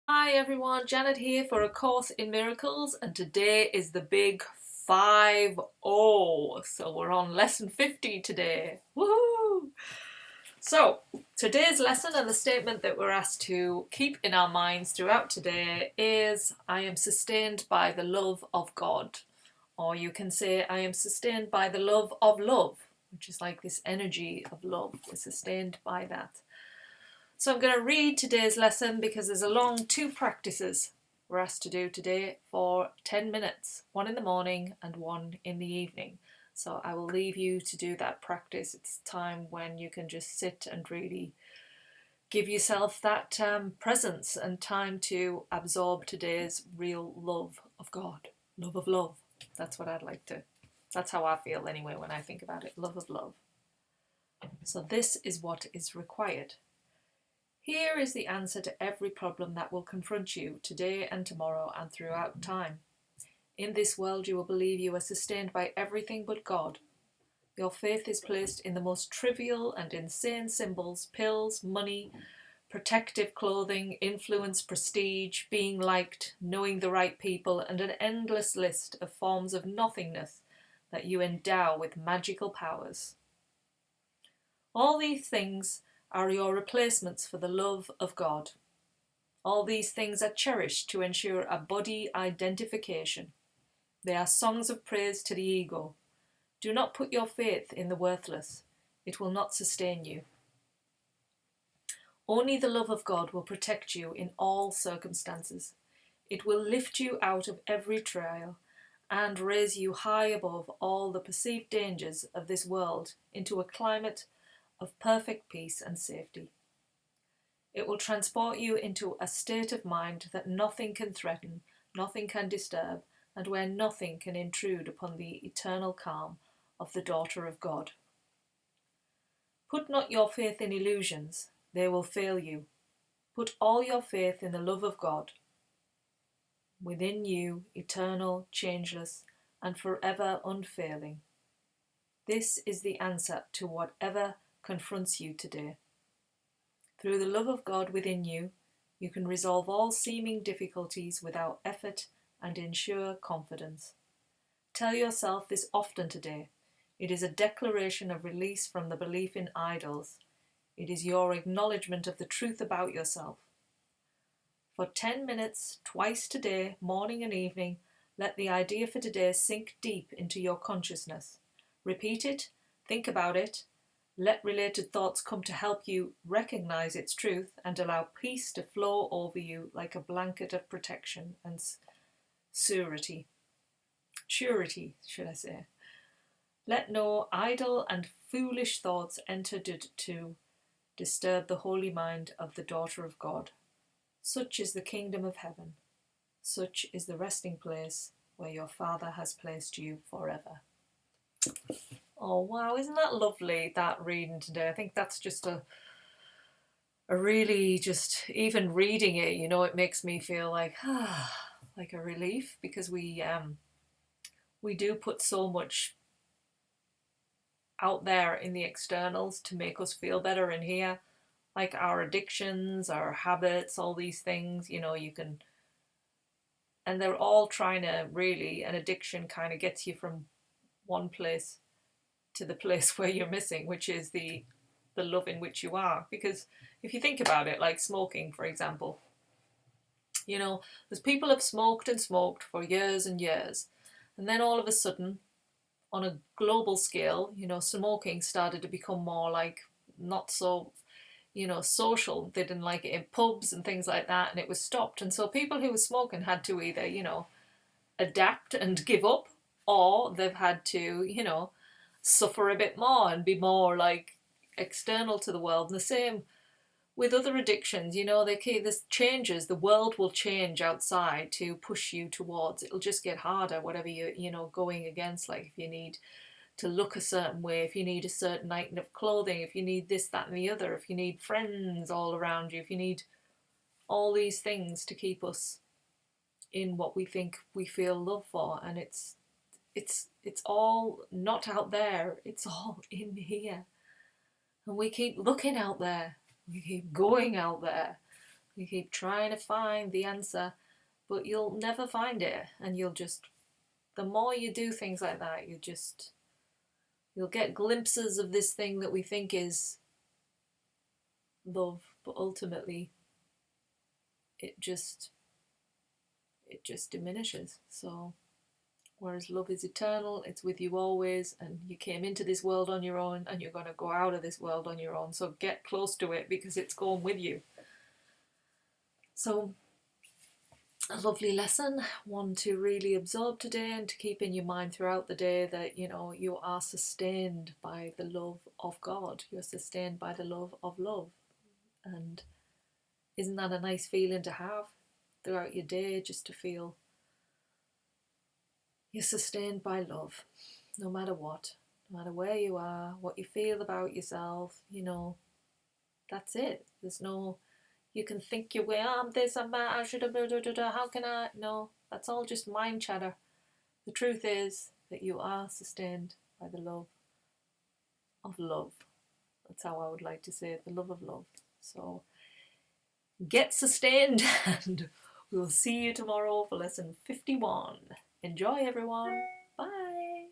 Hi everyone, Janet here for A Course in Miracles, and today is the big 5-0. So we're on lesson 50 today. Woohoo! So today's lesson and the statement that we're asked to keep in our minds throughout today is I am sustained by the love of God. Or you can say I am sustained by the love, which is like this energy of love. We're sustained by that. So I'm going to read today's lesson because there's a long 2 practices we're asked to do today for 10 minutes, one in the morning and one in the evening. So I will leave you to do that practice. It's time when you can just sit and really give yourself that presence and time to absorb today's real love of God, love of love. That's what I'd like to, that's how I feel anyway when I think about it, love of love. So this is what is required. Here is the answer to every problem that will confront you today and tomorrow and throughout time. In this world you will believe you are sustained by everything but God. Your faith is placed in the most trivial and insane symbols, pills, money, protective clothing, influence, prestige, being liked, knowing the right people, and an endless list of forms of nothingness that you endow with magical powers. All these things are your replacements for the love of God. All these things are cherished to ensure a body identification. They are songs of praise to the ego. Do not put your faith in the worthless. It will not sustain you. Only the love of God will protect you in all circumstances. It will lift you out of every trial and raise you high above all the perceived dangers of this world into a climate of perfect peace and safety. It will transport you into a state of mind that nothing can threaten, nothing can disturb, and where nothing can intrude upon the eternal calm of the daughter of God. Put not your faith in illusions, they will fail you. Put all your faith in the love of God, within you, eternal, changeless, and forever unfailing. This is the answer to whatever confronts you today. Through the love of God within you, you can resolve all seeming difficulties without effort and ensure confidence. Tell yourself this often today. It is a declaration of release from the belief in idols. It is your acknowledgement of the truth about yourself. For 10 minutes, twice today, morning and evening, let the idea for today sink deep into your consciousness. Repeat it, think about it, let related thoughts come to help you recognize its truth and allow peace to flow over you like a blanket of protection and surety. Surety, should I say. Let no idle and foolish thoughts enter to disturb the holy mind of the daughter of God. Such is the kingdom of heaven. Such is the resting place where your Father has placed you forever. Oh wow, isn't that lovely, that reading today? I think that's just a really, just even reading it, it makes me feel like like a relief, because we do put so much out there in the externals to make us feel better in here, like our addictions, our habits, all these things, you can, and they're all trying to really, an addiction kind of gets you from one place to the place where you're missing, which is the love in which you are. Because if you think about it, like smoking, for example, there's people have smoked and smoked for years and years, and then all of a sudden, on a global scale, smoking started to become more like not so, social. They didn't like it in pubs and things like that, and it was stopped. And so people who were smoking had to either, adapt and give up, or they've had to, suffer a bit more and be more like external to the world. And the same with other addictions, this changes, the world will change outside to push you towards, it'll just get harder, whatever you're going against. Like if you need to look a certain way, if you need a certain item of clothing, if you need this, that and the other, if you need friends all around you, if you need all these things to keep us in what we think we feel love for. And it's all not out there, it's all in here. And we keep looking out there, we keep going out there, You keep trying to find the answer, but you'll never find it. And the more you do things like that, you'll get glimpses of this thing that we think is love, but ultimately it just diminishes. So whereas love is eternal, it's with you always, and you came into this world on your own and you're going to go out of this world on your own. So get close to it because it's going with you. So a lovely lesson, one to really absorb today and to keep in your mind throughout the day, that you are sustained by the love of God. You're sustained by the love of love. And isn't that a nice feeling to have throughout your day, just to feel you're sustained by love, no matter what, no matter where you are, what you feel about yourself, that's it. There's no, you can think your way, I'm this, I'm that, I should have, how can I? No, that's all just mind chatter. The truth is that you are sustained by the love of love. That's how I would like to say it, the love of love. So get sustained, and we'll see you tomorrow for lesson 51. Enjoy, everyone. Bye.